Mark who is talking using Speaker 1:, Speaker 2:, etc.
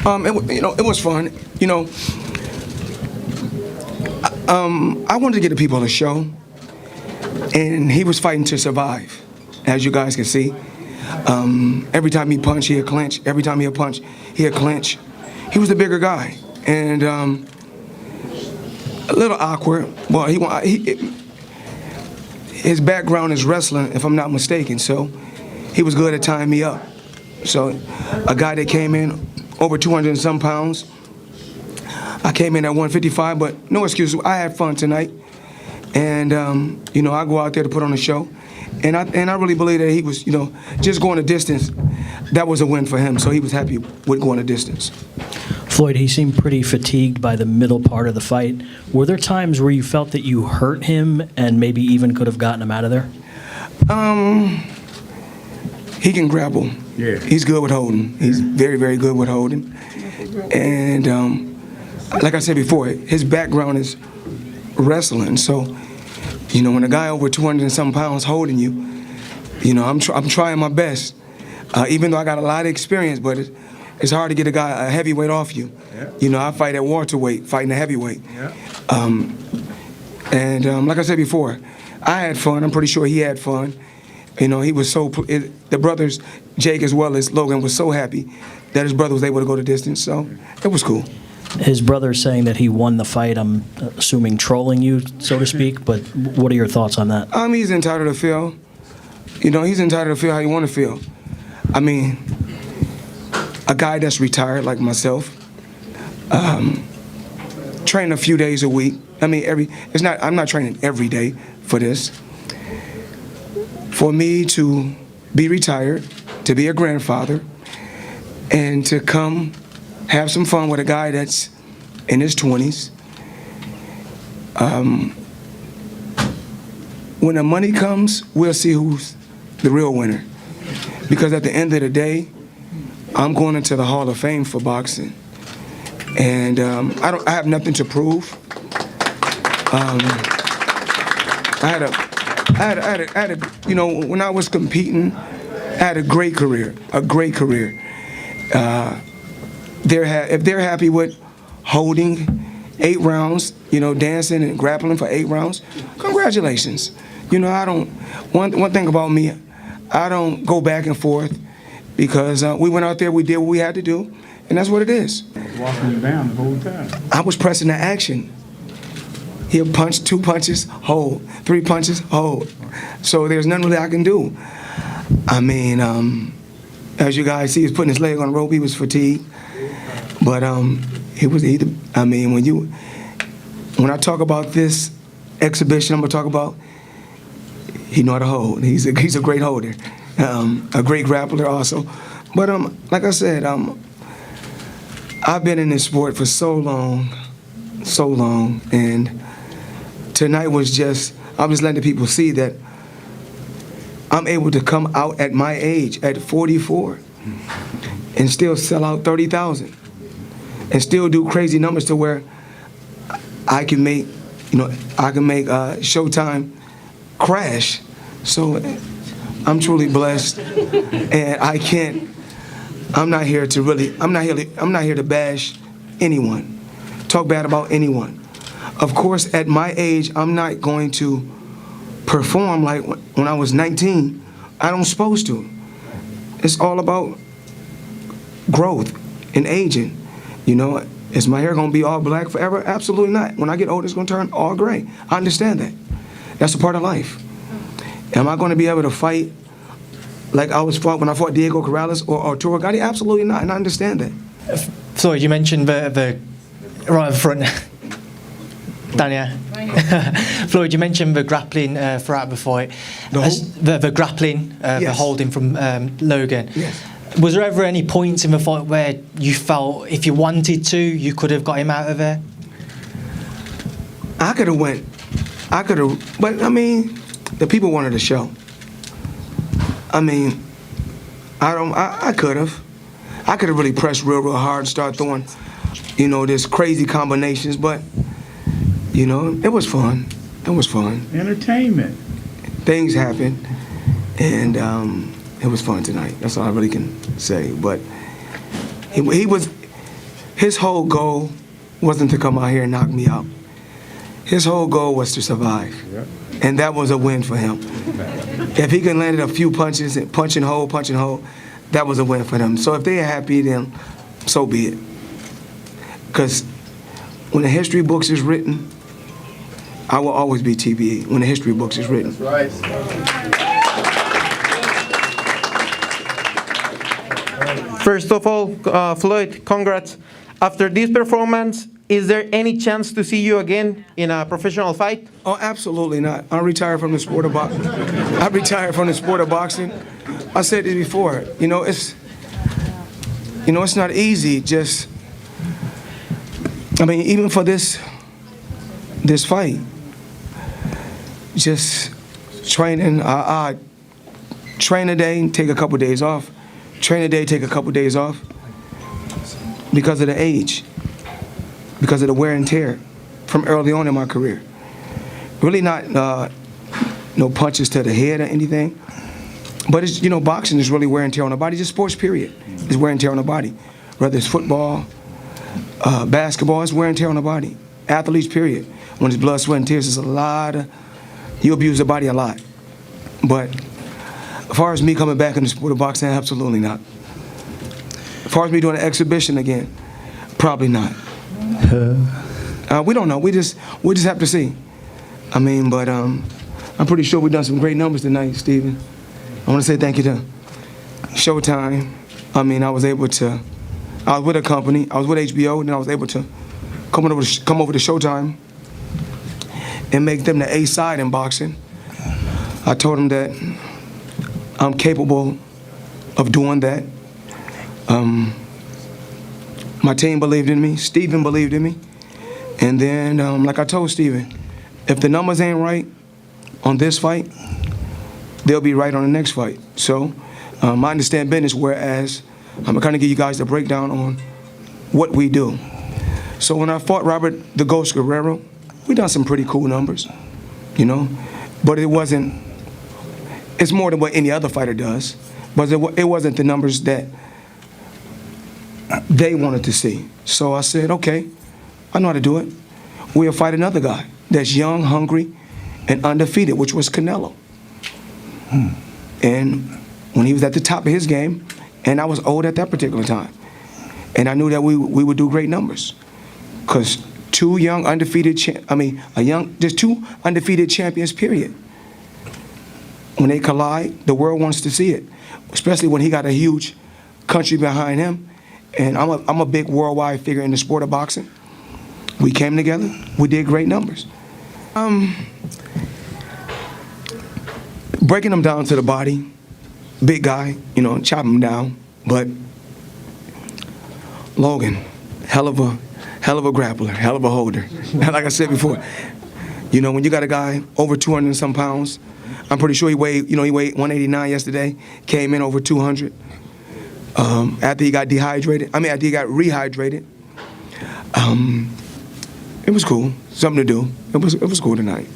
Speaker 1: It was fun. I wanted to get the people a show, and he was fighting to survive, as you guys can see. Every time he punched, he'd clinch. Every time he'd punch, he'd clinch. He was the bigger guy, and a little awkward. Well, his background is wrestling, if I'm not mistaken, so he was good at tying me up. So a guy that came in over 200 and some pounds, I came in at 155, but no excuses. I had fun tonight, and I go out there to put on a show, and I really believe that he was, just going a distance. That was a win for him, so he was happy with going a distance.
Speaker 2: Floyd, he seemed pretty fatigued by the middle part of the fight. Were there times where you felt that you hurt him and maybe even could have gotten him out of there?
Speaker 1: He can grapple.
Speaker 3: Yeah.
Speaker 1: He's good with holding. He's very, very good with holding. And like I said before, his background is wrestling. So, when a guy over 200 and some pounds holding you, I'm trying my best. Even though I got a lot of experience, but it's hard to get a heavyweight off you. Yeah. I fight at welterweight, fighting a heavyweight. Yeah. Like I said before, I had fun. I'm pretty sure he had fun. He was the brothers, Jake as well as Logan, was so happy that his brother was able to go the distance. So it was cool.
Speaker 2: His brother's saying that he won the fight. I'm assuming trolling you, so to speak. But what are your thoughts on that?
Speaker 1: He's entitled to feel. He's entitled to feel how you want to feel. I mean, a guy that's retired like myself, train a few days a week. I mean, I'm not training every day for this. For me to be retired, to be a grandfather, and to come have some fun with a guy that's in his 20s. When the money comes, we'll see who's the real winner. Because at the end of the day, I'm going into the Hall of Fame for boxing, and I have nothing to prove. When I was competing, I had a great career. If they're happy with holding 8 rounds, dancing and grappling for 8 rounds, congratulations. One thing about me, I don't go back and forth because we went out there, we did what we had to do, and that's what it is.
Speaker 3: Walking you down the whole time.
Speaker 1: I was pressing the action. He'll punch 2 punches, hold, 3 punches, hold. So there's nothing really I can do. I mean, as you guys see, he's putting his leg on the rope. He was fatigued, but when I talk about this exhibition, I'm gonna talk about he know how to hold. He's a great holder, a great grappler also. But like I said, I've been in this sport for so long, and tonight was I'm just letting the people see that I'm able to come out at my age, at 44, and still sell out 30,000, and still do crazy numbers to where I can make Showtime crash. So I'm truly blessed, and I'm not here to bash anyone, talk bad about anyone. Of course, at my age, I'm not going to perform like when I was 19. I don't supposed to. It's all about growth and aging. Is my hair gonna be all black forever? Absolutely not. When I get older, it's gonna turn all gray. I understand that. That's a part of life. Am I gonna be able to fight like I was fought when I fought Diego Corrales or Arturo Gatti? Absolutely not, and I understand that.
Speaker 4: Floyd, you mentioned the right in front. Daniel. Floyd, you mentioned the grappling throughout the fight. The grappling,
Speaker 1: yes.
Speaker 4: The holding from Logan.
Speaker 1: Yes.
Speaker 4: Was there ever any points in the fight where you felt if you wanted to, you could have got him out of there?
Speaker 1: I could have, but I mean, the people wanted a show. I mean, I could have really pressed real hard and start throwing, this crazy combinations, but it was fun. It was fun.
Speaker 3: Entertainment.
Speaker 1: Things happened, and it was fun tonight. That's all I really can say. But he was his whole goal wasn't to come out here and knock me out. His whole goal was to survive. And that was a win for him. If he could land a few punches and punch and hold, that was a win for them. So if they're happy, then so be it. Because when the history books is written, I will always be TBE when the history books is written.
Speaker 5: That's right. First of all, Floyd, congrats. After this performance, is there any chance to see you again in a professional fight?
Speaker 1: Oh, absolutely not. I retired from the sport of boxing. I retired from the sport of boxing. I said it before. It's not easy. Even for this fight, just training. I train a day, take a couple days off. Train a day, take a couple days off. Because of the age, because of the wear and tear from early on in my career. Really not no punches to the head or anything, but it's, boxing is really wear and tear on the body. Just sports, period. It's wear and tear on the body. Whether it's football, basketball, it's wear and tear on the body. Athletes, period. When it's blood, sweat, and tears, it's a lot of, you abuse the body a lot. But as far as me coming back in the sport of boxing, absolutely not. As far as me doing an exhibition again, probably not. We don't know. We just have to see. But I'm pretty sure we've done some great numbers tonight, Stephen. I want to say thank you to Showtime. I was with a company. I was with HBO, and then I was able to come over to Showtime and make them the A side in boxing. I told them that I'm capable of doing that. My team believed in me. Steven believed in me. And then, like I told Steven, if the numbers ain't right on this fight, they'll be right on the next fight. So I understand business, whereas I'm going to kind of give you guys the breakdown on what we do. So when I fought Robert the Ghost Guerrero, we done some pretty cool numbers, but it's more than what any other fighter does, but it wasn't the numbers that they wanted to see. So I said, okay, I know how to do it. We'll fight another guy that's young, hungry, and undefeated, which was Canelo. And when he was at the top of his game, and I was old at that particular time, and I knew that we would do great numbers, because two undefeated champions, period. When they collide, the world wants to see it, especially when he got a huge country behind him. And I'm a big worldwide figure in the sport of boxing. We came together. We did great numbers. Breaking them down to the body, big guy, chop him down. But Logan, hell of a grappler, hell of a holder. Like I said before, when you got a guy over 200 and some pounds, I'm pretty sure he weighed 189 yesterday, came in over 200. After he got rehydrated, it was cool. Something to do. It was cool tonight.